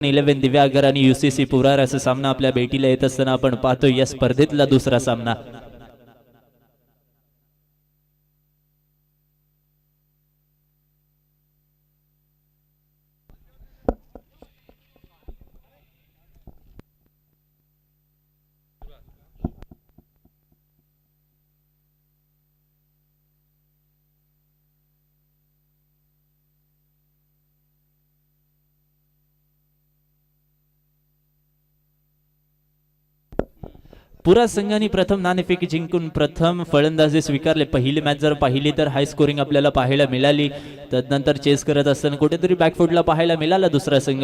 11 दिव्यागर आणि UCC पुरार असा सामना आपल्या भेटीला येत असताना आपण पाहतो या स्पर्धेतला दुसरा सामना. पुरा संघाने प्रथम नाणेफेक जिंकून प्रथम फलंदाजी स्वीकारले. पहिली मॅच जर पाहिली तर हाय स्कोरिंग आपल्याला पाहायला मिळाली. त्यानंतर चेस करत असताना कुठेतरी बॅकफुटला पाहायला मिळाला दुसरा संघ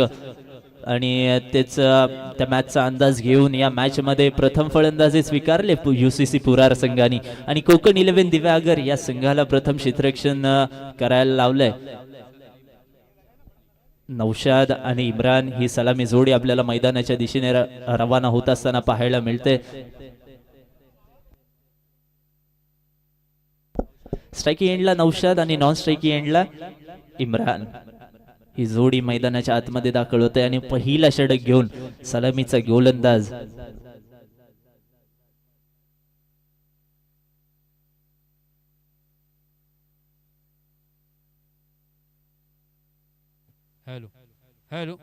आणि त्या मॅचचा अंदाज घेऊन या मॅच मध्ये प्रथम फलंदाजी स्वीकारले UCC पुरार संघाने आणि कोकण 11 दिव्यागर या संघाला प्रथम क्षेत्ररक्षण करायला लावलंय. नौशाद आणि इम्रान ही सलामी जोडी आपल्याला मैदानाच्या दिशेने रवाना होत असताना पाहायला मिळते. स्ट्राइकिंग एंडला नौशाद आणि नॉन स्ट्राइकिंग एंडला इम्रान ही जोडी मैदानाच्या आतमध्ये दाखल होते आणि पहिला षटक घेऊन सलामीचा गोलंदाज हेलो हेलो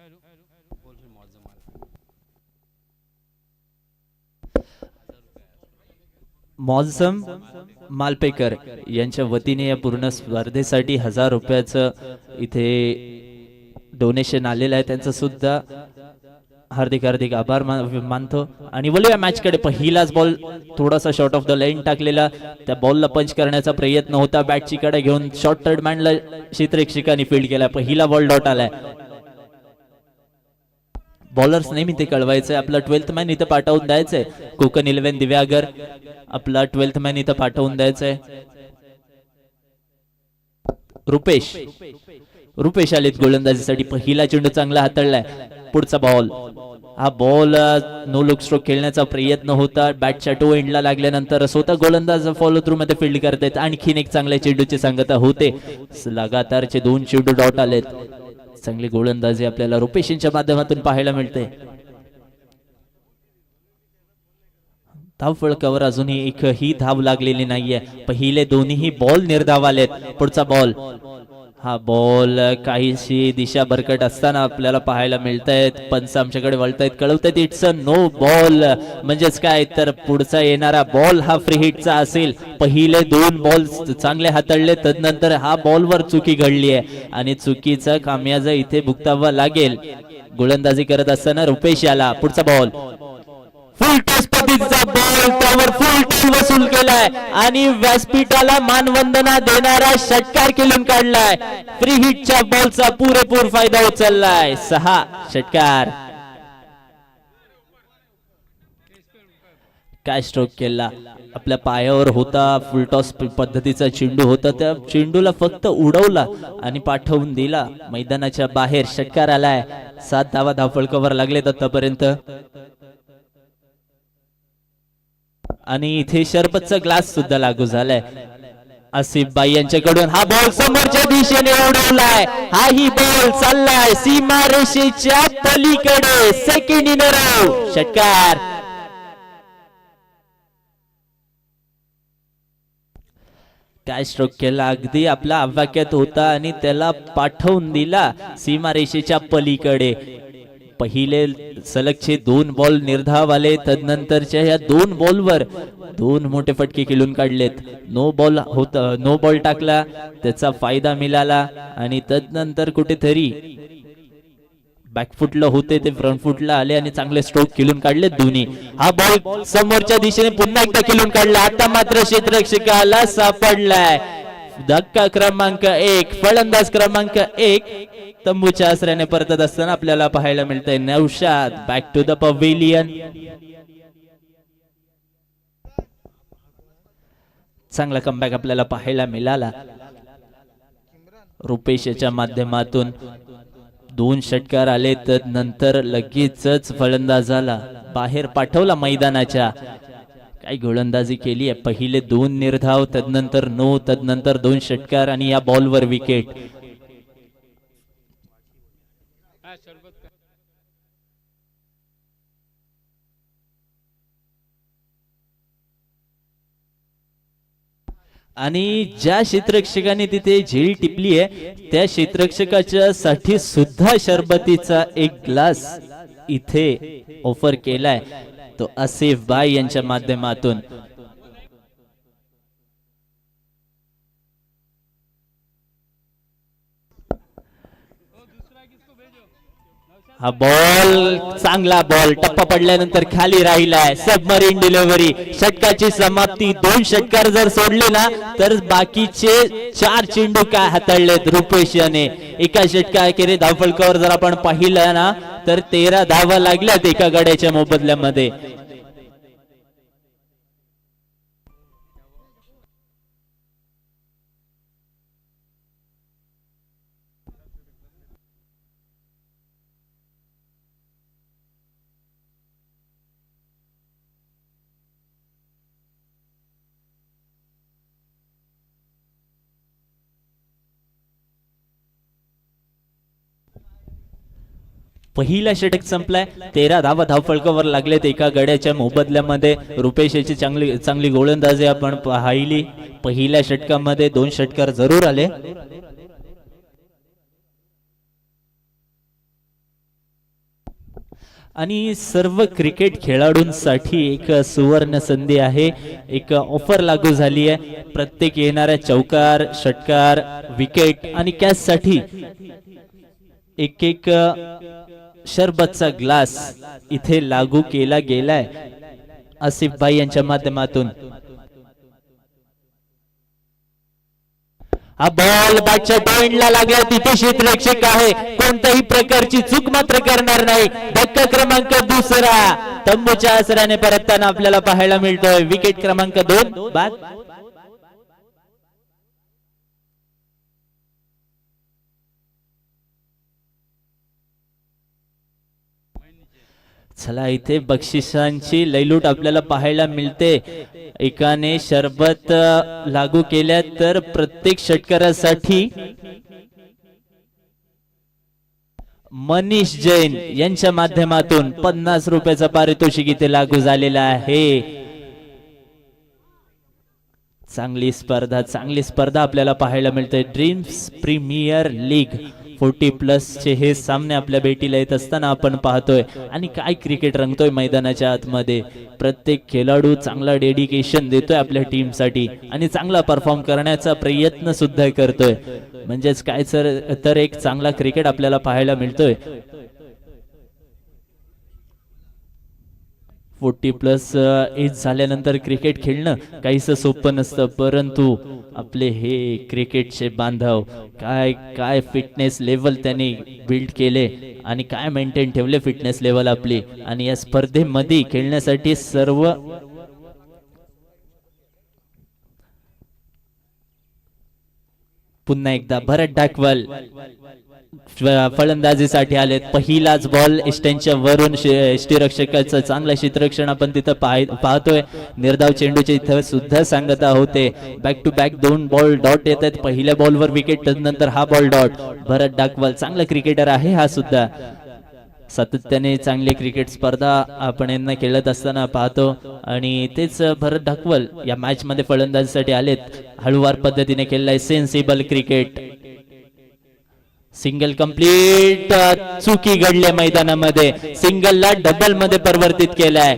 मौजम मालपेकर यांच्या वतीने या पूर्ण स्पर्धेसाठी 1000 रुपयाचं इथे डोनेशन आलेलं आहे. त्यांचं सुद्धा हार्दिक हार्दिक आभार मानतो. आणि बोलूया मॅच कडे. पहिलाच बॉल थोडासा शॉर्ट ऑफ द लाईन टाकलेला, त्या बॉलला पंच करण्याचा प्रयत्न होता. बॅटची कडे घेऊन शॉर्ट थर्ड मॅनला क्षेत्ररक्षकांनी फील्ड केला. पहिला बॉल डॉट आलाय. बॉलर्स नेहमी ते कळवायचंय आपला 12th मॅन इथं पाठवून द्यायचंय. कोकण 11 दिव्यागर आपला 12th मॅन इथं पाठवून द्यायचंय. रुपेश आलेत गोलंदाजीसाठी. पहिला चेंडू चांगला हाताळलाय. पुढचा बॉल, हा बॉल नो लुक स्ट्रोक खेळण्याचा प्रयत्न होता. बॅटच्या टो एंडला लागल्यानंतर स्वतः गोलंदाज फॉलो थ्रू मध्ये फील्ड करतायत. आणखीन एक चांगल्या चेंडूची सांगता होते. लगातारचे 2 चेंडू डॉट आलेत. चांगली गोलंदाजी आपल्याला रुपेशच्या माध्यमातून पाहायला मिळते. धाव फळकावर अजूनही एकही धाव लागलेली नाहीये. पहिले दोन्ही बॉल निर्धाव आलेत. पुढचा बॉल, हा बॉल काहीशी दिशा भरकट असताना आपल्याला पाहायला मिळतायत. पंच आमच्याकडे वळतायत, कळवतायत इट्स अ नो बॉल. म्हणजेच काय तर पुढचा येणारा बॉल हा फ्री हिटचा असेल. पहिले 2 बॉल चांगले हाताळले, तदनंतर हा बॉलवर चुकी घडली आहे आणि चुकीचा खामियाजा इथे भुगतावा लागेल. गोलंदाजी करत असताना रुपेश याला. पुढचा बॉल, फुल टॉस पद्धतीचा बॉल, त्यावर फुल टॉस वसूल केलाय आणि व्यासपीठाला मानवंदना देणारा षटकार खेळून काढलाय. फ्री हिटच्या बॉलचा पुरेपूर फायदा उचललाय. 6 षटकार. काय स्ट्रोक केला, आपल्या पायावर होता. फुल टॉस पद्धतीचा चेंडू होता, त्या चेंडूला फक्त उडवला आणि पाठवून दिला मैदानाच्या बाहेर. षटकार आलाय. 7 धावा धावफळकावर लागलेत आतापर्यंत. आणि इथे शरबतचा ग्लास सुद्धा लागू झालाय. आसिफ बाई यांच्याकडून हा बॉल समोरच्या दिशेने उडवलाय. हाही बॉल चाललाय सीमा रेषेच्या पलीकडे. Second in a row. षटकार. काय स्ट्रोक केला, अगदी आपला आवाक्यात होता आणि त्याला पाठवून दिला सीमारेषेच्या पलीकडे. पहिले सलगचे 2 बॉल निर्धाव आले. तदनंतरच्या या 2 बॉलवर 2 मोठे फटके खेळून काढलेत. नो बॉल टाकला, त्याचा फायदा मिळाला आणि तदनंतर कुठेतरी बॅकफुटला होते ते फ्रंट फुटला आले आणि चांगले स्ट्रोक खेळून काढले दोन्ही. हा बॉल समोरच्या दिशेने पुन्हा एकदा खेळून काढला. आता मात्र क्षेत्ररक्षकाला सापडलाय. धक्का क्रमांक 1, फलंदाज क्रमांक 1 तंबूच्या आसऱ्याने परतत असताना आपल्याला पाहायला मिळतंय. Naushad back to the pavilion. चांगला कमबॅक आपल्याला पाहायला मिळाला. रुपेशच्या माध्यमातून 2 षटकार आले. नंतर लगेचच फलंदाजाला बाहेर पाठवला मैदानाच्या. काय गोलंदाजी केली आहे. पहिले 2 निर्धाव, तदनंतर नो, तदनंतर 2 षटकार आणि या बॉलवर विकेट. आणि ज्या क्षेत्ररक्षकाने तिथे झेल टिपली आहे त्या क्षेत्ररक्षकाच्या साठी सुद्धा शरबतीचा एक ग्लास इथे ऑफर केलाय तो आसिफ भाई यांच्या माध्यमातून. हा बॉल चांगला बॉल टप्पा पडल्यानंतर खाली राहिलाय. सबमरीन डिलिव्हरी षटकाची समाप्ती. 2 षटकार जर सोडले ना तर बाकीचे 4 चेंडू काय हाताळलेत रुपेश याने. एका षटकाखेरीज धावफलकावर जर आपण पाहिलं ना तर 13 धावा लागल्यात एका गड्याच्या मोबदल्यामध्ये. पहिला षटक संपलाय. 13 धावा धावफलकावर लागलेत एका गड्याच्या मोबदल्यामध्ये. रुपेश याची चांगली गोलंदाजी आपण पाहिली. पहिल्या षटकामध्ये 2 षटकार जरूर आले. आणि सर्व क्रिकेट खेळाडूंसाठी एक सुवर्ण संधी आहे. एक ऑफर लागू झाली आहे. प्रत्येक येणाऱ्या चौकार षटकार विकेट आणि कॅच साठी एक शरबतचा ग्लास इथे लागू केला गेलाय आसिफ भाई यांच्या माध्यमातून. हा बॉल बॅटच्या डोईनला लागला. तिथे क्षेत्ररक्षक आहे. कोणत्याही प्रकारची चूक मात्र करणार नाही. धक्का क्रमांक 2 तंबूच्या आसराने परतताना आपल्याला पाहायला मिळतोय. विकेट क्रमांक 2 बाद. चला इथे बक्षिसांची लयलूट आपल्याला पाहायला मिळते. एकाने शरबत लागू केल्या तर प्रत्येक षटकारासाठी मनीष जैन यांच्या माध्यमातून 50 रुपयाचा पारितोषिक इथे लागू झालेला आहे. चांगली स्पर्धा आपल्याला पाहायला मिळते. ड्रीम्स प्रीमियर लीग 40+ चे हे सामने आपल्या भेटीला येत असताना आपण पाहतोय. आणि काय क्रिकेट रंगतोय मैदानाच्या आतमध्ये. प्रत्येक खेळाडू चांगला डेडिकेशन देतोय आपल्या टीमसाठी आणि चांगला परफॉर्म करण्याचा प्रयत्न सुद्धा करतोय. म्हणजेच काय तर एक चांगला क्रिकेट आपल्याला पाहायला मिळतोय. 40+ एज झाल्यानंतर क्रिकेट खेळणं काहीसं सोपं नसतं. परंतु आपले हे क्रिकेटचे बांधव काय फिटनेस लेवल त्यांनी बिल्ड केले आणि काय मेंटेन ठेवले फिटनेस लेवल आपली. आणि या स्पर्धेमध्ये खेळण्यासाठी सर्व पुन्हा एकदा भरत डाकवल फलंदाजीसाठी आलेत. पहिलाच बॉल इष्टांच्या वरून यष्टीरक्षकाचं चांगलं क्षेत्ररक्षण आपण तिथं पाहतोय. निर्धाव चेंडूचे इथं सुद्धा सांगता होते. Back to back 2 ball dot येत आहेत. पहिल्या बॉलवर विकेट नंतर हा बॉल डॉट. भरत डाकवल चांगला क्रिकेटर आहे हा सुद्धा. सातत्याने चांगली क्रिकेट स्पर्धा आपण यांना खेळत असताना पाहतो. आणि तेच भरत डाकवल या मॅच मध्ये फलंदाजीसाठी आलेत. हळूवार पद्धतीने खेळलाय सेन्सिबल क्रिकेट. Single complete. चुकी घडली मैदानामध्ये. सिंगलला डबल मध्ये परिवर्तित केलाय.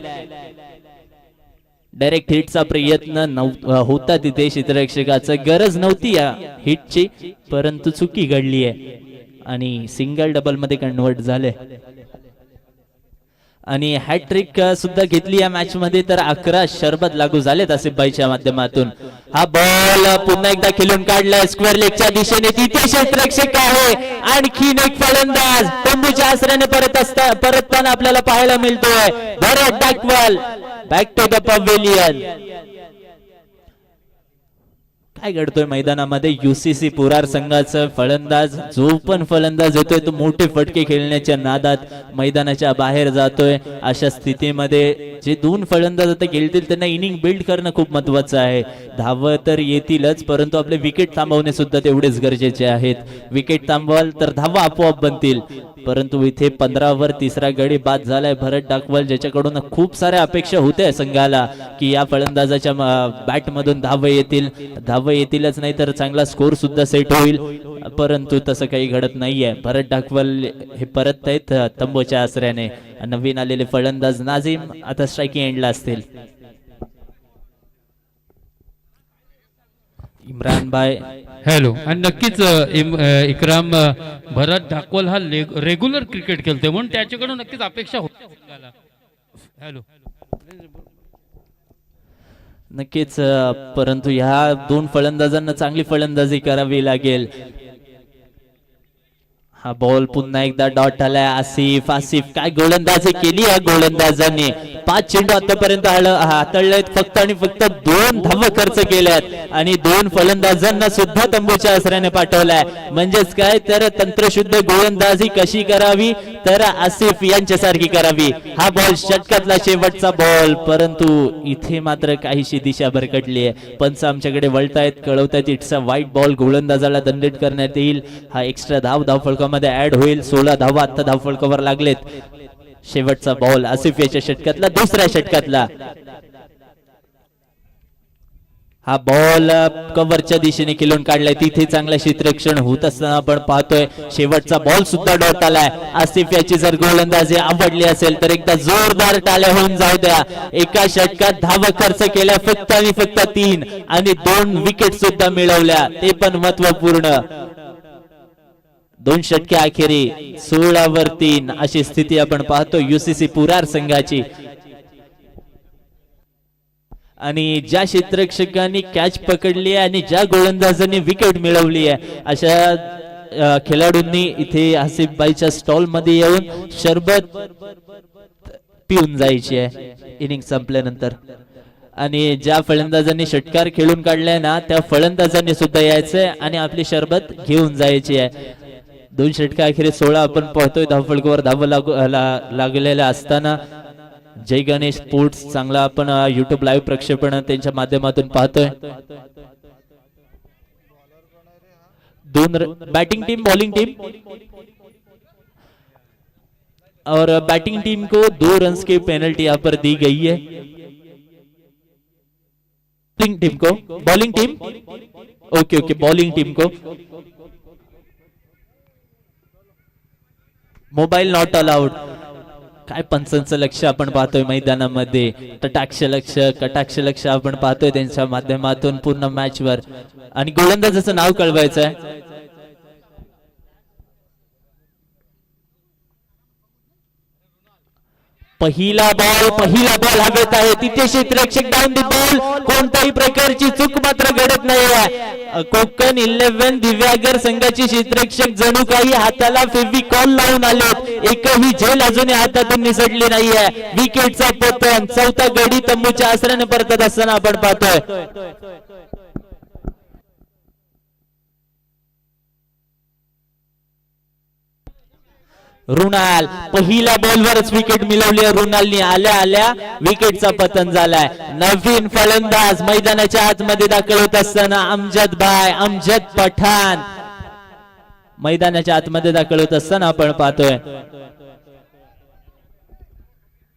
डायरेक्ट हिटचा प्रयत्न होता तिथे क्षेत्ररक्षकाचा. गरज नव्हती या हिटची परंतु चुकी घडली आहे आणि सिंगल डबल मध्ये कन्वर्ट झाले. आणि हॅट्रिक सुद्धा घेतली या मॅच मध्ये. तर 11 शरबत लागू झालेत आसिफ भाईच्या माध्यमातून. हा बॉल पुन्हा एकदा खेळून काढलाय स्क्वेअर लेगच्या दिशेने. तिथे क्षेत्ररक्षक आहे. आणखीन एक फलंदाज तंबूच्या आसऱ्याने परतताना आपल्याला पाहायला मिळतोय. भरत डाकवल बॅक टू द पवेलियन. काय घडतोय मैदानामध्ये. UCC पुरार संघाचा फलंदाज जो पण फलंदाज येतोय तो मोठे फटके खेळण्याच्या नादात मैदानाच्या बाहेर जातोय. अशा स्थितीमध्ये जे दोन फलंदाज आता खेळतील त्यांना इनिंग बिल्ड करणं खूप महत्वाचं आहे. धावं तर येतीलच, परंतु आपले विकेट थांबवणे सुद्धा तेवढेच गरजेचे आहेत. विकेट थांबवाल तर धावा आपोआप बनतील. परंतु इथे 15 वर तिसरा गडी बाद झालाय भरत डाकवाल, ज्याच्याकडून खूप साऱ्या अपेक्षा होत्या संघाला की या फलंदाजाच्या बॅट मधून धावा येतीलच, नाही तर चांगला स्कोर सुद्धा सेट होईल. परंतु तसं काही घडत नाहीये. भरत डाकवाल हे परत आहेत तंबूच्या आसऱ्याने. नवीन आलेले फलंदाज नाझीम आता स्ट्रायकिंग एंडला असतील. इम्रान भाई हॅलो. आणि नक्कीच इकराम भरत ढाकवल हा रेग्युलर क्रिकेट खेळतोय म्हणून त्याच्याकडून नक्कीच अपेक्षा होती संघाला. हॅलो. नक्कीच परंतु ह्या दोन फलंदाजांना चांगली फलंदाजी करावी लागेल. हा बॉल पुन्हा एकदा डॉट आलाय. आसिफ काय गोलंदाजी केली या गोलंदाजांनी. 5 चेंडू आतापर्यंत हाताळलेत फक्त आणि फक्त 2 धावा खर्च केल्यात आणि 2 फलंदाजांना सुद्धा तंबूच्या आसऱ्याने पाठवलाय. म्हणजेच काय तर तंत्रशुद्ध गोलंदाजी कशी करावी तर आसिफ यांच्यासारखी करावी. हा बॉल षटकातला शेवटचा बॉल, परंतु इथे मात्र काहीशी दिशा भरकटली आहे. पंच आमच्याकडे वळतायत, कळवतायत इट्स अ वाईट बॉल. गोलंदाजाला दंडित करण्यात येईल. हा एक्स्ट्रा धावफलकामध्ये ऍड होईल. 16 धावा आता धावफलकावर लागलेत. शेवटचा बॉल आसिफ याच्या षटकातला, दुसऱ्या षटकातला. हा बॉल कव्हरच्या दिशेने खेळून काढलाय. तिथे चांगलं क्षेत्ररक्षण होत असताना आपण पाहतोय. शेवटचा बॉल सुद्धा डॉट आलाय. आसिफ याची जर गोलंदाजी आवडली असेल तर एकदा जोरदार टाळ्या होऊन जाऊ द्या. एका षटकात धावा खर्च केल्या फक्त आणि फक्त 3 आणि 2 विकेट सुद्धा मिळवल्या, ते पण महत्वपूर्ण. 2 षटके अखेरी 16 वर 3 अशी स्थिती आपण पाहतो UCC पुरार संघाची. आणि ज्या क्षेत्ररक्षकांनी कॅच पकडली आहे आणि ज्या गोलंदाजांनी विकेट मिळवली आहे अशा खेळाडूंनी इथे आसिफबाईच्या स्टॉल मध्ये येऊन सरबत पिऊन जायची आहे इनिंग संपल्यानंतर. आणि ज्या फलंदाजांनी षटकार खेळून काढलाय ना त्या फलंदाजांनी सुद्धा यायचंय आणि आपली सरबत घेऊन जायची आहे. 2 षटका अखेर 16 आपण पाहतोय. धावफलकावर धावा लागलेल्या असताना जय गणेश स्पोर्ट्स चांगला आपण YouTube लाईव्ह प्रक्षेपण त्यांच्या माध्यमातून पाहतोय. 2 बैटिंग टीम बॉलिंग टीम और बैटिंग टीम को 2 रन्स की पेनल्टी यहाँ पर दी गई है. बॉलिंग टीम को, bowling team okay bowling team को मोबाईल नॉट अलाउड. काय पंचांचं लक्ष आपण पाहतोय मैदानामध्ये. कटाक्ष लक्ष आपण पाहतोय त्यांच्या माध्यमातून पूर्ण मॅच वर. आणि गोलंदाजाचं नाव कळवायचं आहे. पहिला बॉल हवेत आहे. तिथे क्षेत्ररक्षक डाऊन द बॉल. कोणत्याही प्रकारची चूक मात्र घडत नाही. कोकण 11 दिव्यागर संघाचे क्षेत्ररक्षक जणू काही हाताला फेविकॉल लावून आलेत. एकही झेल अजूनही हातातून निसटली नाहीये. विकेटचा पतन. 4था गडी तंबूच्या आसऱ्याने परतत असताना आपण पाहतोय. रुणाल पहिल्या बॉलवरच विकेट मिळवली. रुणालनी आल्या विकेटचा पतन झालाय. नवीन फलंदाज मैदानाच्या आतमध्ये दाखल होत असताना अमजद पठाण मैदानाच्या आतमध्ये दाखल होत असताना आपण पाहतोय.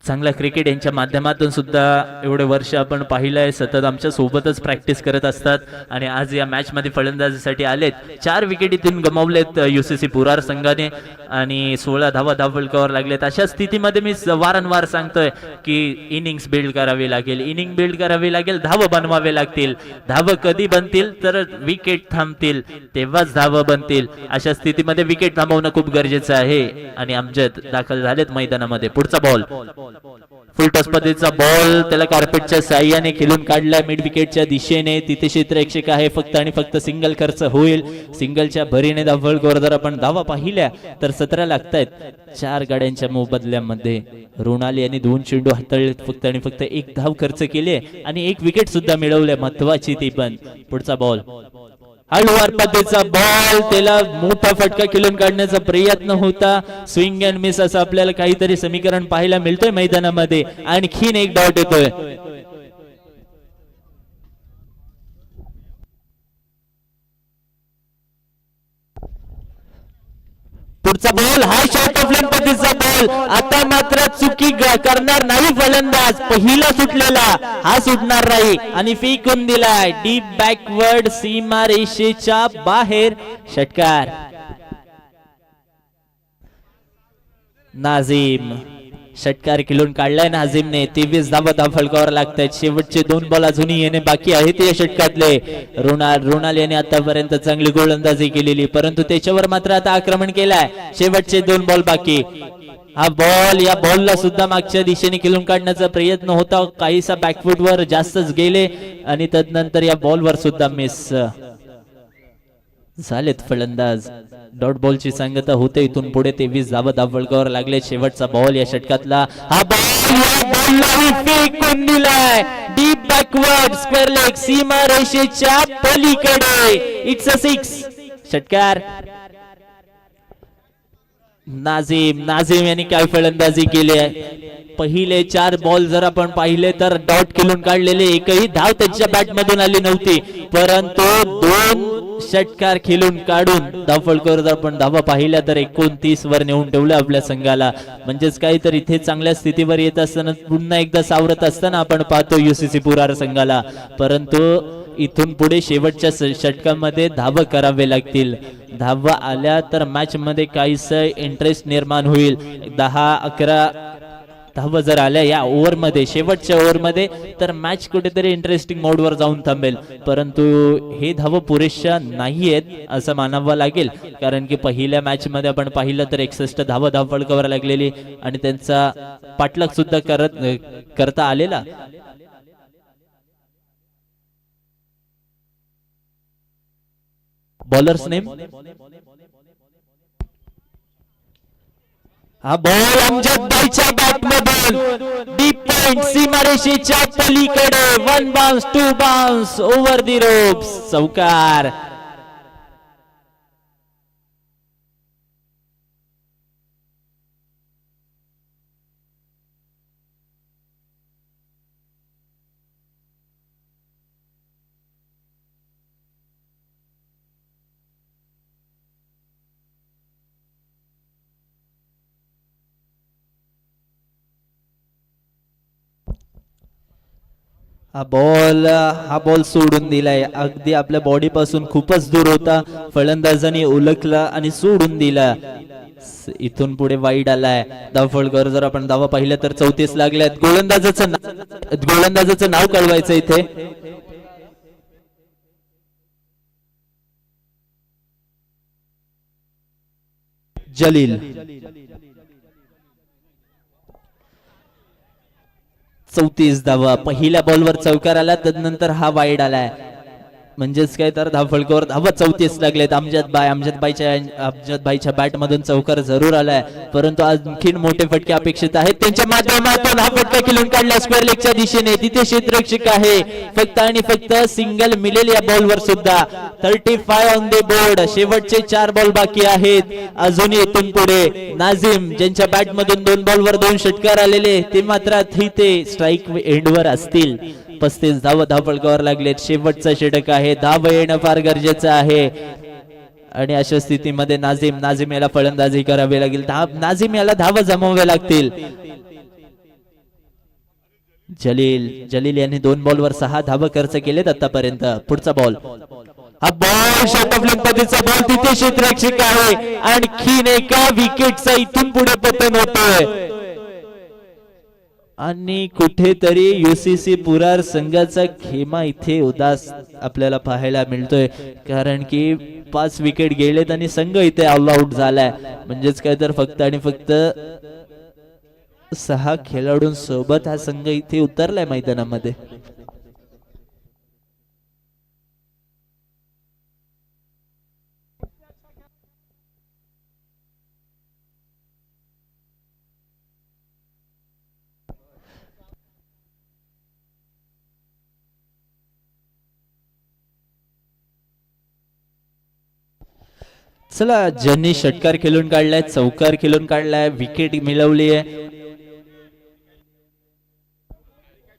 चांगला क्रिकेट यांच्या माध्यमातून सुद्धा एवढे वर्ष आपण पाहिलंय. सतत आमच्या सोबतच प्रॅक्टिस करत असतात आणि आज या मॅच मध्ये फलंदाजीसाठी आलेत. 4 विकेट इथून गमावलेत UCC पुरार संघाने आणि 16 धावा धावफलकावर लागलेत. अशा स्थितीमध्ये मी वारंवार सांगतोय की इनिंग्स बिल्ड करावी लागेल. धावा बनवावे लागतील. धावा कधी बनतील तर विकेट थांबतील तेव्हाच धावा बनतील. अशा स्थितीमध्ये विकेट थांबवणं खूप गरजेचं आहे. आणि अमजद दाखल झालेत मैदानामध्ये. पुढचा बॉल फुल टॉस पद्धतीचा बॉल. त्याला कार्पेटच्या साह्याने खेळून काढलाय मिड विकेटच्या दिशेने. तिथे क्षेत्ररक्षक आहे. फक्त आणि फक्त सिंगल खर्च होईल. सिंगलच्या भरीने धावफलकावर जर आपण धावा पाहिल्या तर 17 लागतायत 4 गाड्यांच्या मोबदल्यामध्ये. रुणाल यांनी 2 चेंडू हाताळलेत. फक्त आणि फक्त 1 धाव खर्च केले आणि 1 विकेट सुद्धा मिळवले. महत्वाची ती पण. पुढचा बॉल हळूवार पद्धतीचा बॉल, त्याला मोठा फटका खेळून काढण्याचा प्रयत्न होता. स्विंग अँड मिस असं आपल्याला काहीतरी समीकरण पाहायला मिळतोय मैदानामध्ये. आणखीन एक डॉट येतोय. पुढचा बॉल हा शॉर्ट ऑफ लेन पद्धतीचा बॉल. आता मात्र चुकी करणार नाही फलंदाज. पहिला सुटलेला हा सुटणार नाही आणि फेकून दिलाय डीप बॅकवर्ड, सीमा रेषेच्या बाहेर. षटकार. नाझीम षटकार खेळून काढलाय नाझीमने. 23 धावा फलकावर लागतात. शेवटचे 2 बॉल अजूनही येणे बाकी आहेत या षटकातले. रोनाल याने आतापर्यंत चांगली गोलंदाजी केलेली, परंतु त्याच्यावर मात्र आता आक्रमण केलाय. शेवटचे 2 बॉल बाकी. हा बॉल, या बॉलला सुद्धा मागच्या दिशेने खेळून काढण्याचा प्रयत्न होता. काहीसा बॅकफुट वर जास्तच गेले आणि तदनंतर या बॉलवर सुद्धा मिस झालेत फलंदाज. डॉट बॉलची सांगता होते. इथून पुढे 23 धावा फलकावर लागले. शेवटचा बॉल या षटकातला. हा बॉल फेकून दिलाय डीप बॅकवर्ड, स्क्वेअर लेग, सीमा रेषेच्या पलीकडे. It's a 6. षटकार. नाझीम यांनी काय फलंदाजी केली आहे. पहिले 4 बॉल जर आपण पाहिले तर डॉट खेळून काढलेले, एकही धाव त्याच्या बॅट मधून आली नव्हती, परंतु 2 षटकार खेळून काढून धावफलकावर जर आपण धावा पाहिल्या तर 29 वर नेऊन ठेवलं आपल्या संघाला. म्हणजेच काही तर इथे चांगल्या स्थितीवर येत असताना पुन्हा एकदा सावरत असताना आपण पाहतो युसीसी पुरार संघाला. परंतु इथून पुढे शेवटच्या षटकामध्ये धावा करावे लागतील. धावा आल्या तर मॅच मध्ये काहीसं इंटरेस्ट निर्माण होईल. 10-11 धावा जर आल्या या ओव्हर मध्ये, शेवटच्या ओव्हर मध्ये, तर मॅच कुठेतरी इंटरेस्टिंग मोड वर जाऊन थांबेल. परंतु हे धावा पुरेशा नाहीयेत असं मानावं लागेल, कारण की पहिल्या मॅच मध्ये आपण पाहिलं तर 61 धावा फलकावर लागलेली आणि त्यांचा पाठलाग सुद्धा करता आलेला. Bowlers name. हा बॉल अमजद भाईच्या बॅट मधून डीप पॉइंट, सीमारेषेच्या पलीकडे. 1 बाउन्स, 2 बाउन्स, ओव्हर दी रोप्स, चौकार. हा बॉल सोडून दिलाय. अगदी आपल्या बॉडी पासून खूपच दूर होता. फलंदाजाने ओळखला आणि सोडून दिला. इथून पुढे वाईड आलाय. धावफलकावर जर आपण धावा पाहिल्या तर 34 लागल्यात. गोलंदाजाचं नाव कळवायचं इथे. जलील. 34 धावा. पहिल्या बॉलवर चौकार आला, तदनंतर हा वाईड आलाय. म्हणजेच काय तर धावफलकावर धावा 34 लागलेत. अमजद भाईच्या बॅट मधून चौकार जरूर आलाय, परंतु आणखीन मोठे फटके अपेक्षित आहेत त्यांच्या माध्यमातून. हा फटका खेळून काढला स्क्वेअर लेगच्या दिशेने. तिथे क्षेत्ररक्षक आहे. फक्त आणि फक्त सिंगल मिळेल या बॉलवर सुद्धा. 35 ऑन द बोर्ड. शेवटचे 4 बॉल बाकी आहेत अजूनही. इथून पुढे नाझीम, ज्यांच्या बॅट मधून 2 बॉलवर 2 षटकार आलेले, ते मात्र इथे स्ट्राईक एंडवर असतील. 35 धावफलकावर लागलेत. शेवटचा षटक आहे. धाव येणं फार गरजेचं आहे आणि अशा स्थितीमध्ये नाझीम याला फलंदाजी करावी लागेल. नाझीम याला धावा जमवाव्या लागतील. जलील यांनी 2 बॉलवर 6 धावा खर्च केलेत आतापर्यंत. पुढचा बॉल. हा बॉल शॉर्ट ऑफ लेग पद्धतीचा बॉल. तिथे क्षेत्ररक्षक आहे. आणखीन एका विकेटचा इथून पुढे पतन होतोय आणि कुठेतरी युसीसी पुरार संघाचा खेमा इथे उदास आपल्याला पाहायला मिळतोय, कारण की 5 विकेट गेलेत आणि संघ इथे ऑल आउट झालाय. म्हणजेच काय तर फक्त आणि फक्त 6 खेळाडूंसोबत हा संघ इथे उतरलाय मैदानामध्ये. चला ज्यांनी षटकार खेळून काढलाय, चौकार खेळून काढलाय, विकेट मिळवली आहे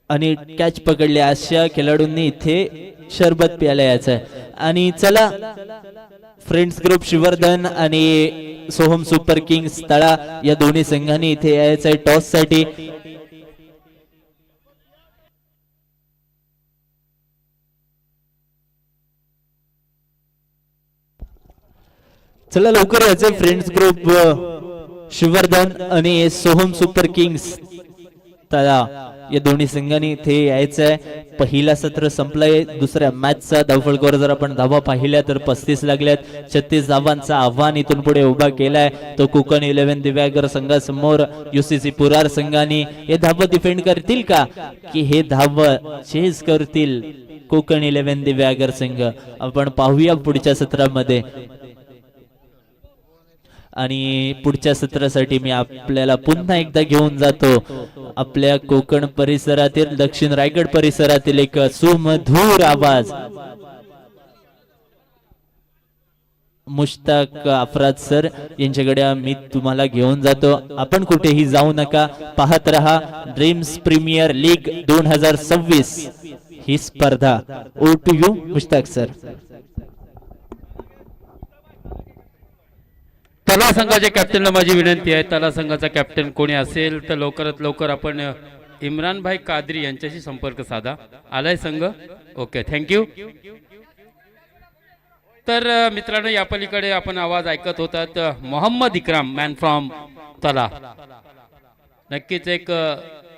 आणि कॅच पकडली, अशा खेळाडूंनी इथे शरबत प्यायला यायचं आहे. आणि चला फ्रेंड्स ग्रुप शिवर्धन आणि सोहम सुपर किंग्स तळा या दोन्ही संघांनी इथे यायचं आहे टॉस साठी. चला लवकर यायचंय फ्रेंड्स ग्रुप शिवर्धन आणि सोहम सुपर किंग्स तळा या दोन्ही संघांनी इथे यायचंय. पहिला सत्र संपलाय. दुसऱ्या मॅचचा धावफलकावर जर आपण धावा पाहिल्या तर 35 लागल्यात. 36 धावांचा आव्हान इथून पुढे उभा केलाय तो कोकण 11 दिव्यागर संघासमोर. युसीसी पुरार संघाने हे धाव डिफेंड करतील का की हे धाव चेस करतील कोकण 11 दिव्यागर संघ, आपण पाहूया पुढच्या सत्रामध्ये. आणि पुढच्या सत्रासाठी मी आपल्याला पुन्हा एकदा घेऊन जातो आपल्या कोकण परिसरातील, दक्षिण रायगड परिसरातील एक सुमधुर आवाज. मुश्ताक अफराद सर यांच्याकडे मी तुम्हाला घेऊन जातो. आपण कुठेही जाऊ नका, पाहत रहा ड्रीम्स प्रीमियर लीग 2026 ही स्पर्धा. Over to you Mushtaq sir. तला संघाच्या कॅप्टनला माझी विनंती आहे, तला संघाचा कॅप्टन कोणी असेल तर लवकरात लवकर आपण इम्रान भाई कादरी यांच्याशी संपर्क साधा. आलाय संघ? Okay, thank you. तर मित्रांनो, या पलीकडे आपण आवाज ऐकत होतात मोहम्मद इक्राम मॅन फ्रॉम तला. नक्कीच एक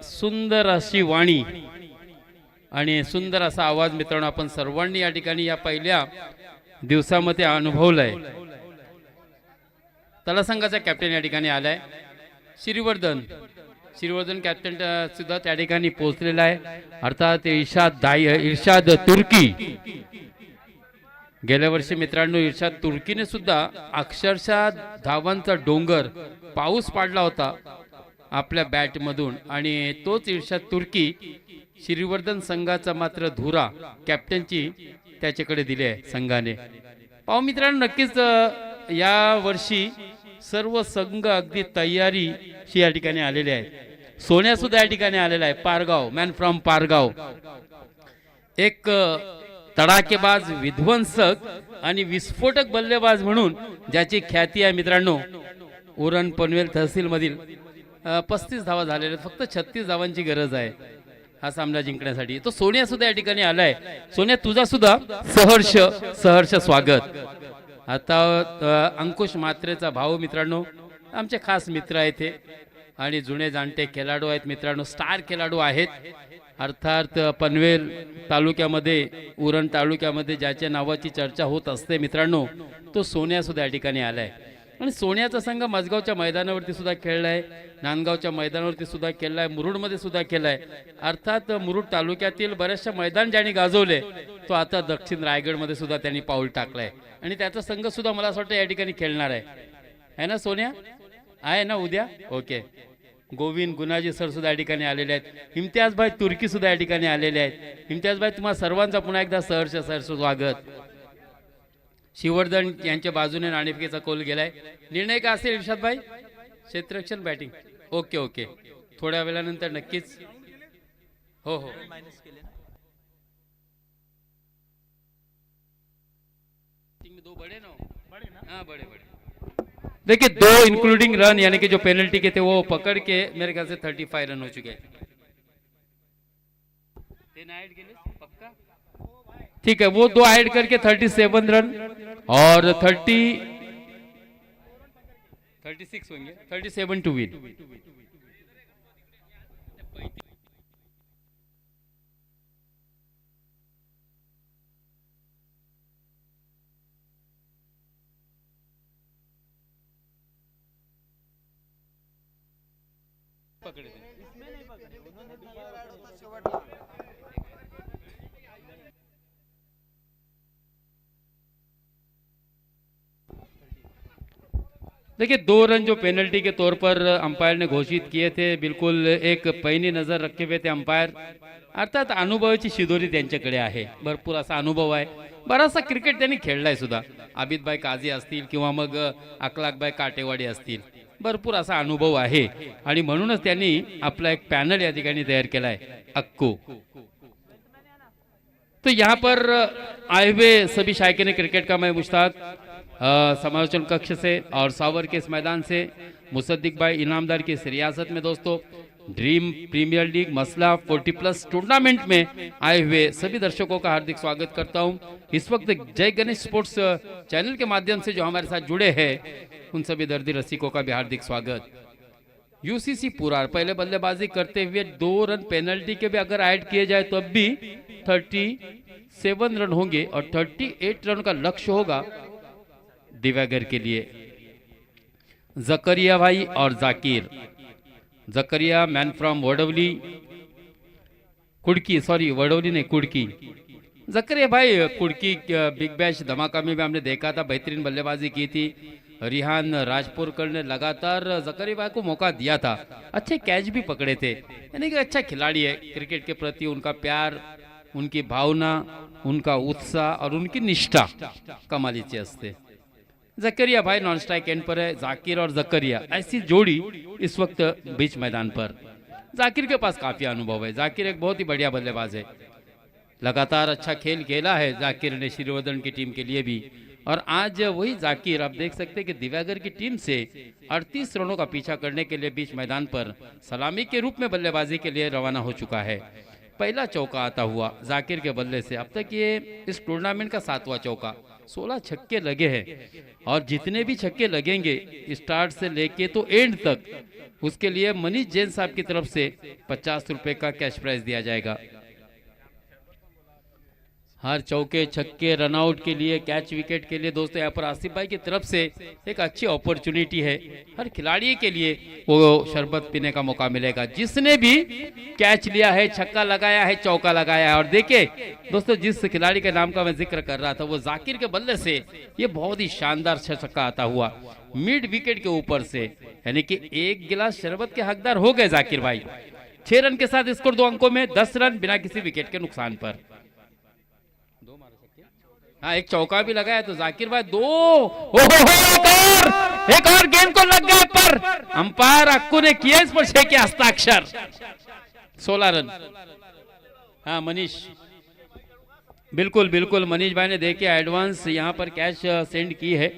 सुंदर अशी वाणी आणि सुंदर असा आवाज मित्रांनो आपण सर्वांनी या ठिकाणी या पहिल्या दिवसामध्ये अनुभवलाय. तला संघाचा कॅप्टन या ठिकाणी आलाय. श्रीवर्धन कॅप्टन सुद्धा त्या ठिकाणी पोहोचलेला आहे. अर्थात इर्शाद तुर्की. गेल्या वर्षी मित्रांनो इर्शाद तुर्कीने सुद्धा अक्षरशः धावांचा डोंगर पाऊस पाडला होता आपल्या बॅट मधून, आणि तोच इर्शाद तुर्की श्रीवर्धन संघाचा मात्र धुरा कॅप्टनची त्याच्याकडे दिली आहे संघाने. पाहू मित्रांनो, नक्कीच या वर्षी सर्व संघ अगदी तयारीशी या ठिकाणी आलेले आहेत. सोन्या सुद्धा या ठिकाणी आलेला आहे, पारगाव मॅन फ्रॉम पारगाव. एक तडाकेबाज, विध्वंसक आणि विस्फोटक बल्लेबाज म्हणून ज्याची ख्याती आहे मित्रांनो. उरण पनवेल तहसील मधील 35 धावा झालेल्या, फक्त 36 धावांची गरज आहे हा सामना जिंकण्यासाठी. तो सोन्या सुद्धा या ठिकाणी आलाय. सोन्या, तुझा सुद्धा सहर्ष स्वागत. आता अंकुश म्हात्रेचा भाऊ मित्रांनो आमचे खास मित्र आहेत हे, आणि जुने जाणते खेळाडू आहेत मित्रांनो, स्टार खेळाडू आहेत. अर्थात पनवेल तालुक्यामध्ये, उरण तालुक्यामध्ये ज्याच्या नावाची चर्चा होत असते मित्रांनो, तो सोन्या सुद्धा या ठिकाणी आलाय. आणि सोन्याचा संघ मजगावच्या मैदानावरती सुद्धा खेळलाय, नांदगावच्या मैदानावरती सुद्धा खेळलाय, मुरुडमध्ये सुद्धा खेळलाय. अर्थात मुरुड तालुक्यातील बऱ्याचशा मैदान ज्यांनी गाजवले, तो आता दक्षिण रायगडमध्ये सुद्धा त्यांनी पाऊल टाकलंय. आणि त्याचा संघ सुद्धा मला असं वाटतं या ठिकाणी खेळणार आहे ना सोन्या? आहे ना उद्या? ओके. गोविंद गुनाजी सर सुद्धा या ठिकाणी आलेले आहेत. इम्तियाज भाई तुर्की सुद्धा या ठिकाणी आलेले आहेत. इम्तियाज भाई, तुम्हाला सर्वांचा पुन्हा एकदा सहर्ष स्वागत. शिवर्धन यांच्या बाजूने नाणेफेकीचा कौल गेलाय. निर्णय काय असेल इर्शाद भाई? क्षेत्ररक्षण बॅटिंग. ओके, थोड्या वेळानंतर नक्कीच. हो. दो बड़े ना? हाँ, बड़े. देखिए, 2 इंक्लूडिंग रन, यानी कि जो पेनल्टी के थे वो पकड़ के मेरे ख्याल से 35 रन हो चुके हैं. पक्का? ठीक है, वो 2 ऐड करके 37 रन और 36 होंगे. 37 टू विन. पकड़े थे. इसमें नहीं पकड़े, उन्होंने देखिए 2 रन जो पेनल्टी के तौर पर अंपायर ने घोषित किए थे, बिल्कुल एक पैनी नजर रखे हुए थे अंपायर. अर्थात अनुभवाची शिदोरी त्यांच्याकडे आहे, भरपूर असा अनुभव आहे, बराचसा क्रिकेट त्यांनी खेळलाय सुद्धा. आबिदभाई काझी असतील किंवा मग अखलाकभाई काटेवाडी असतील, भरपूर असा अनुभव आहे आणि म्हणूनच त्यांनी आपला एक पॅनल या ठिकाणी तयार केलाय अक्कू. तो यहाँ पर आए हुए सभी शायकीन क्रिकेट का मैं मुश्ताक समालोचन कक्ष से और सावर के इस मैदान से मुसद्दिक भाई इनामदार की इस रियासत में दोस्तों ड्रीम प्रीमियर लीग मसला 40+ टूर्नामेंट में आए हुए सभी दर्शकों का हार्दिक स्वागत करता हूं. इस वक्त जय गणेश स्पोर्ट्स चैनल के माध्यम से जो हमारे साथ जुड़े हैं उन सभी दर्दी रसिकों का भी हार्दिक स्वागत. यूसीसी पुरार पहले बल्लेबाजी करते हुए 2 रन पेनल्टी के भी अगर ऐड किए जाए तो अब भी 37 रन होंगे और 38 रन का लक्ष्य होगा दिव्यागर के लिए. जकरिया भाई और Zakir. Zakaria man from Wadavali Kudki, sorry Wadavali नहीं कुड़की. जकरिया भाई कुड़की बिग बैश धमाका में भी हमने देखा था, बेहतरीन बल्लेबाजी की थी. रिहान राजपुरकर ने लगातार जकरिया भाई को मौका दिया था, अच्छे कैच भी पकड़े थे. यानी कि अच्छा खिलाड़ी है. क्रिकेट के प्रति उनका प्यार, उनकी भावना, उनका उत्साह और उनकी निष्ठा कमालीची असते. जकरिया भाई नॉन स्ट्राइक एंड पर है. जाकिर और जकरिया ऐसी जोड़ी इस वक्त बीच मैदान पर. जाकिर के पास काफी अनुभव है. जाकिर एक बहुत ही बढ़िया बल्लेबाज है, लगातार अच्छा खेल खेला है जाकिर ने श्रीवर्धन की टीम के लिए भी. और आज वही जाकिर आप देख सकते हैं कि दिव्यागर की टीम से 38 रनों का पीछा करने के लिए बीच मैदान पर सलामी के रूप में बल्लेबाजी के लिए रवाना हो चुका है. पहला चौका आता हुआ जाकिर के बल्ले से. अब तक ये इस टूर्नामेंट का 7वां चौका. 16 छक्के लगे हैं और जितने भी छक्के लगेंगे स्टार्ट से लेके तो एंड तक, उसके लिए मनीष जैन साहब की तरफ से 50 रुपए का कैश प्राइज दिया जाएगा. हर चौके छक्के रनआउट के लिए, कैच विकेट के लिए दोस्तों यहाँ पर आसिफ भाई की तरफ से एक अच्छी अपॉर्चुनिटी है. हर खिलाड़ी के लिए वो शरबत पीने का मौका मिलेगा जिसने भी कैच लिया है, छक्का लगाया है, चौका लगाया है. और देखिए दोस्तों जिस खिलाड़ी के नाम का मैं जिक्र कर रहा था वो जाकिर के बल्ले से ये बहुत ही शानदार छक्का आता हुआ मिड विकेट के ऊपर से, यानी कि 1 गिलास शरबत के हकदार हो गए जाकिर भाई. 6 रन के साथ स्कोर 2 अंकों में 10 रन बिना किसी विकेट के नुकसान पर. हाँ एक चौका भी लगाया तो जाकिर भाई 2. एक और गेंद को लग गया पर अंपायर अक्कू ने किया इस पर 6 के हस्ताक्षर. 16 रन. हाँ मनीष, बिल्कुल बिल्कुल मनीष भाई ने देखिए एडवांस यहाँ पर कैश सेंड की है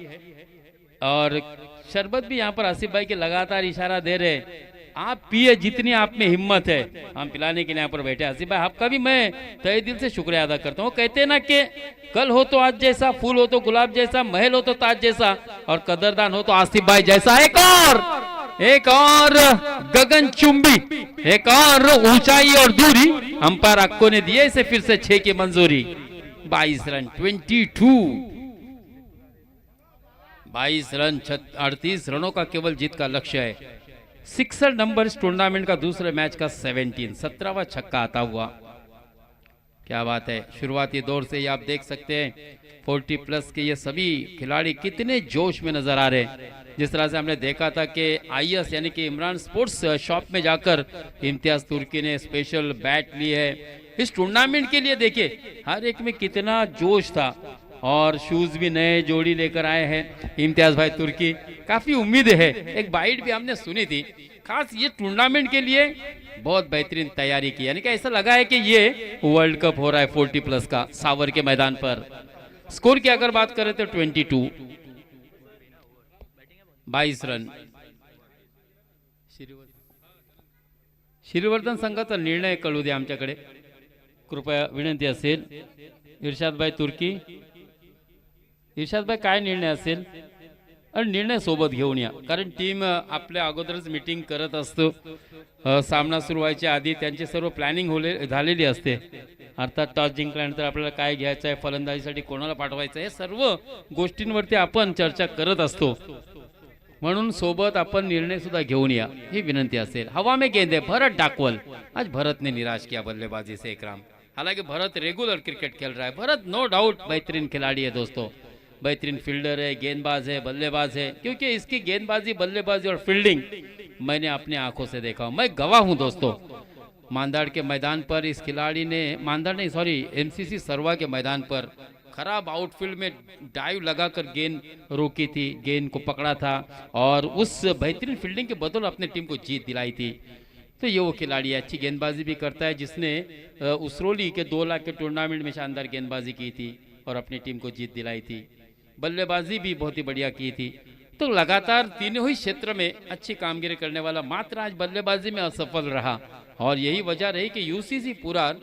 और शरबत भी यहाँ पर आसिफ भाई के लगातार इशारा दे रहे हैं, आप पिए जितनी आप में हिम्मत है, हम पिलाने के लिए यहाँ पर बैठे. आसिफ भाई आपका भी मैं तहे दिल से शुक्रिया अदा करता हूँ. कहते हैं ना कि कल हो तो आज जैसा, फूल हो तो गुलाब जैसा, महल हो तो ताज जैसा और कदरदान हो तो आसिफ भाई जैसा. एक और गगन चुंबी, एक और ऊंचाई और दूरी अंपायर अक्को ने दिए इसे फिर से 6 की मंजूरी. 22 रन 22 रन 38 रनों का केवल जीत का लक्ष्य है. 6 नंबर इस टूर्नामेंट का दूसरे मैच का 17वां छक्का आता हुआ. क्या बात है. शुरुआती दौर से ही आप देख सकते हैं 40+ के ये सभी खिलाड़ी कितने जोश में नजर आ रहे हैं. जिस तरह से हमने देखा था कि आईएस यानी कि इमरान स्पोर्ट्स शॉप में जाकर इम्तियाज तुर्की ने स्पेशल बैट ली है इस टूर्नामेंट के लिए. देखिए हर एक में कितना जोश था और शूज भी नए जोड़ी लेकर आए हैं इम्तियाज भाई तुर्की. काफी उम्मीद है. एक बाइट भी हमने सुनी थी, खास ये टूर्नामेंट के लिए बहुत बेहतरीन तैयारी की. यानी कि ऐसा लगा है कि ये वर्ल्ड कप हो रहा है 40+ का सावर के मैदान पर. स्कोर की अगर बात करें तो 22 रन. श्रीवर्धन संघाचा निर्णय कळू द्या आमच्याकडे कृपया विनंती असेल. इर्शाद भाई तुर्की, इर्शाद भाई काय निर्णय असेल आणि निर्णय सोबत घेऊन या, कारण टीम आपल्या अगोदरच मीटिंग करत असतो. सामना सुरू व्हायच्या आधी त्यांची सर्व प्लॅनिंग झालेली असते. अर्थात टॉस जिंकल्यानंतर आपल्याला काय घ्यायचं आहे, फलंदाजीसाठी कोणाला पाठवायचं आहे, सर्व गोष्टींवरती आपण चर्चा करत असतो. म्हणून सोबत आपण निर्णय सुद्धा घेऊन या ही विनंती असेल. हवा में गेंदे भरत डाकवल. आज भरत ने निराश किया बल्लेबाजी से इकराम. हालांकि भरत रेगुलर क्रिकेट खेल रहा है. भरत नो डाउट बेहतरीन खिलाड़ी है दोस्तों. बेहतरीन फील्डर है, गेंदबाज है, बल्लेबाज है, क्योंकि इसकी गेंदबाजी, बल्लेबाजी और फील्डिंग मैंने अपने आंखों से देखा हूं। मैं गवाह हूं दोस्तों। मांदाड़ के मैदान पर इस खिलाड़ी ने, मांदाड़ नहीं सॉरी, एमसीसी सरवा के मैदान पर खराब आउटफील्ड में डाइव लगाकर गेंद रोकी थी, गेंद को पकड़ा था और उस बेहतरीन फील्डिंग के बदौलत अपने टीम को जीत दिलाई थी। तो ये वो खिलाड़ी है, अच्छी गेंदबाजी भी करता है, जिसने उसरोली के 2 लाख के टूर्नामेंट में शानदार गेंदबाजी की थी और अपनी टीम को जीत दिलाई थी। बल्लेबाजी भी बहुत ही बढ़िया की थी। तो लगातार तीनों ही क्षेत्र में अच्छी कामगिरी करने वाला मात्र आज बल्लेबाजी में असफल रहा और यही वजह रही कि यूसीसी पुरार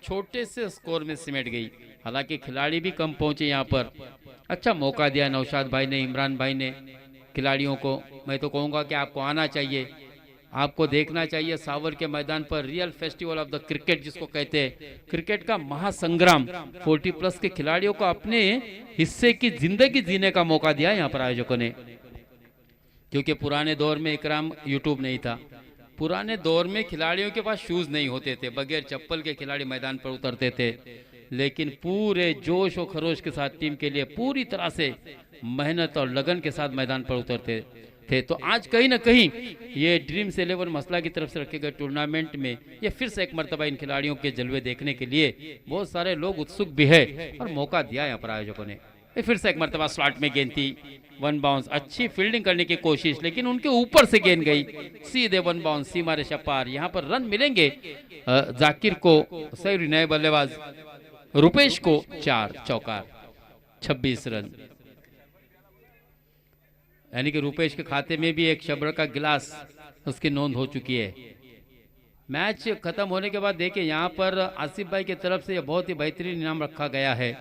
छोटे से स्कोर में सिमट गई। हालांकि खिलाड़ी भी कम पहुंचे यहाँ पर। अच्छा मौका दिया नौशाद भाई ने, इमरान भाई ने खिलाड़ियों को। मैं तो कहूँगा कि आपको आना चाहिए, आपको देखना चाहिए सावर के मैदान पर real festival of the cricket जिसको कहते हैं, क्रिकेट का महासंग्राम। 40+ के खिलाड़ियों को अपने हिस्से की जिंदगी जीने का मौका दिया यहाँ पर आयोजकों ने, क्योंकि पुराने दौर में इकराम यूट्यूब नहीं था। पुराने दौर में खिलाड़ियों के पास शूज नहीं होते थे, बगैर चप्पल के खिलाड़ी मैदान पर उतरते थे, लेकिन पूरे जोश और खरोश के साथ टीम के लिए पूरी तरह से मेहनत और लगन के साथ मैदान पर उतरते थे। तो आज कहीं ना कहीं ये ड्रीम्स 11 मसला की तरफ से रखे गए टूर्नामेंट में ये फिर से एक मर्तबा इन खिलाड़ियों के जलवे देखने के लिए बहुत सारे लोग उत्सुक भी है और मौका दिया यहाँ पर आयोजकों ने। ये फिर से एक मर्तबा स्लॉट में गेंद थी, 1 बाउंस, अच्छी फील्डिंग करने की कोशिश, लेकिन उनके ऊपर से गेंद गई सीधे 1 बाउंस, सीमा रेखा पार। यहाँ पर रन मिलेंगे जाकिर को, सही नए बल्लेबाज रुपेश को 4 चौकार, 26 रन। यानी कि रुपेश के खाते में भी एक शबर का गिलास उसकी नोंद हो चुकी है। मैच खत्म होने के बाद देखिए यहाँ पर आसिफ भाई की तरफ से बहुत ही बेहतरीन इनाम रखा गया है।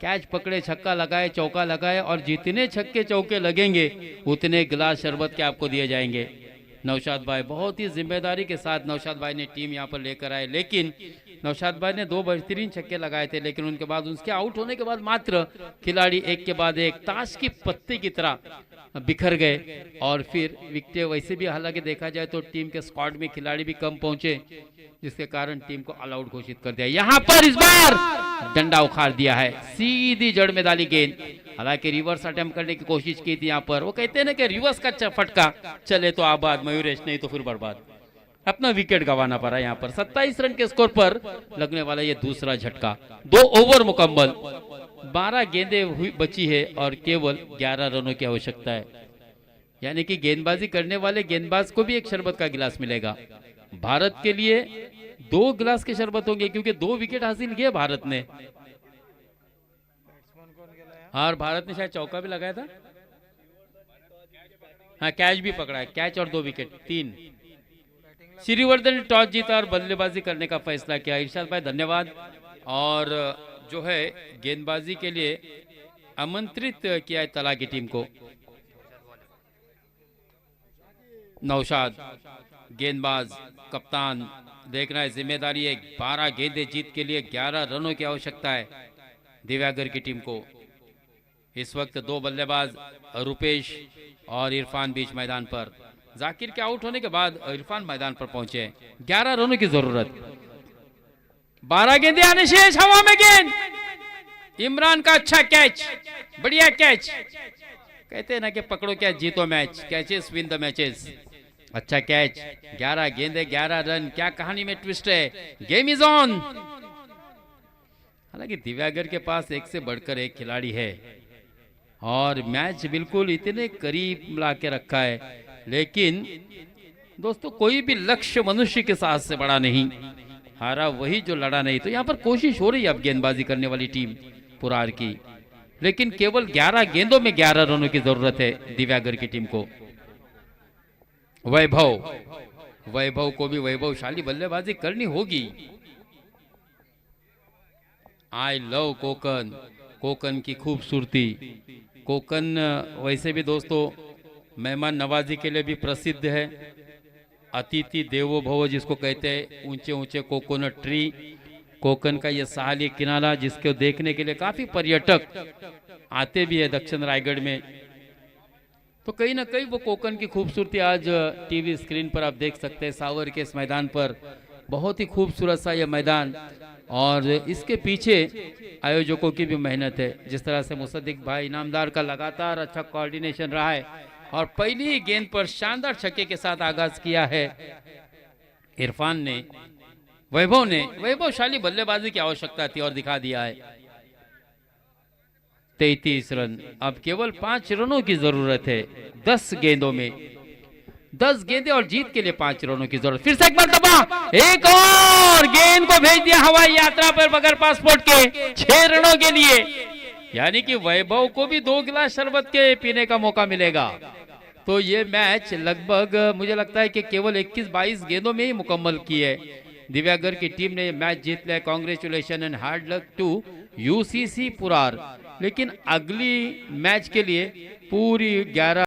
कैच पकड़े, छक्का लगाए, चौका लगाए और जितने छक्के चौके लगेंगे उतने गिलास शरबत के आपको दिए जाएंगे। नौशाद भाई बहुत ही जिम्मेदारी के साथ नौशाद भाई ने टीम यहाँ पर लेकर आए, लेकिन नौशाद भाई ने 2 बेहतरीन छक्के लगाए थे, लेकिन उनके बाद उसके आउट होने के बाद मात्र खिलाड़ी एक के बाद एक ताश की पत्ती की तरह बिखर गए और फिर विकेट वैसे भी, हालांकि देखा जाए तो टीम के स्क्वाड में खिलाड़ी भी कम पहुंचे, जिसके कारण टीम को ऑल आउट घोषित कर दिया। यहाँ पर इस बार डंडा उखाड़ दिया है, सीधी जड़ में डाली गेंद। हालांकि रिवर्स अटेम्प्ट करने की कोशिश की थी यहाँ पर। वो कहते हैं ना कि रिवर्स का फटका चले तो आबाद मयूरेश, नहीं तो फिर बर्बाद। अपना विकेट गंवाना पड़ा यहाँ पर। 27 रन के स्कोर पर लगने वाला ये दूसरा झटका। 2 ओवर मुकम्मल, 12 गेंदें हुई बची है और केवल 11 रनों की आवश्यकता है। यानी कि गेंदबाजी करने वाले गेंदबाज को भी एक शरबत का गिलास मिलेगा। भारत के लिए 2 गिलास के शरबत होंगे, क्योंकि 2 विकेट हासिल किए भारत ने। और भारत ने शायद चौका भी लगाया था, हाँ कैच भी पकड़ा है, कैच और 2 विकेट 3। श्रीवर्धन ने टॉस जीता और बल्लेबाजी करने का फैसला किया। इरशाद भाई धन्यवाद। और जो है गेंदबाजी के लिए आमंत्रित किया है तला की टीम को। नौशाद गेंदबाज, कप्तान, देखना है जिम्मेदारी है। 12 गेंदें जीत के लिए 11 रनों की आवश्यकता है दिव्यागर की टीम को। इस वक्त 2 बल्लेबाज रुपेश और इरफान बीच मैदान पर। जाकिर के आउट होने के बाद इरफान मैदान पर पहुंचे। 11 रनों की जरूरत, 12 गेंदें आने शेष, हवा में गेंद, इमरान का अच्छा कैच, बढ़िया कैच। कहते हैं ना कि पकड़ो कैच जीतो match, catches win the matches. अच्छा कैच, 11 गेंदें 11 रन, क्या कहानी में ट्विस्ट है। Game is on. हालांकि दिव्यागर के पास एक से बढ़कर एक खिलाड़ी है और मैच बिल्कुल इतने करीब ला के रखा है, लेकिन दोस्तों कोई भी लक्ष्य मनुष्य के साथ से बड़ा नहीं, हारा वही जो लड़ा नहीं। तो यहाँ पर कोशिश हो रही है अब गेंदबाजी करने वाली टीम पुरार की, लेकिन केवल 11 गेंदों में 11 रनों की जरूरत है दिव्यागर की टीम को। वैभव को भी वैभवशाली बल्लेबाजी करनी होगी। आई लव कोकन, कोकन की खूबसूरती। कोकन वैसे भी दोस्तों मेहमान नवाजी के लिए भी प्रसिद्ध है। अतिथि देवो भव जिसको कहते हैं, ऊंचे ऊंचे कोकोनट ट्री, कोकन का ये सहाली किनारा जिसको देखने के लिए काफी पर्यटक आते भी है दक्षिण रायगढ़ में। तो कहीं ना कहीं वो कोकन की खूबसूरती आज टीवी स्क्रीन पर आप देख सकते हैं। सावर के इस मैदान पर बहुत ही खूबसूरत सा ये मैदान और इसके पीछे आयोजकों की भी मेहनत है। जिस तरह से मुसद्दिक भाई इनामदार का लगातार अच्छा कोऑर्डिनेशन रहा है और पहली ही गेंद पर शानदार छक्के के साथ आगाज किया है इरफान ने, वैभवशाली बल्लेबाजी की आवश्यकता थी और दिखा दिया है। 33 रन, अब केवल 5 रनों की जरूरत है 10 गेंदों में, 10 गेंदें और जीत के लिए 5 रनों की जरूरत। फिर से एक मरतबा एक और गेंद को भेज दिया हवाई यात्रा पर बगैर पासपोर्ट के 6 रनों के लिए, यानी कि वैभव को भी 2 गिलास शरबत के पीने का मौका मिलेगा। तो ये मैच लगभग मुझे लगता है कि केवल 21-22 गेंदों में ही मुकम्मल की है। दिव्यागर की टीम ने मैच जीत लिया। Congratulation and hard luck to UCC पुरार। लेकिन अगली मैच के लिए पूरी 11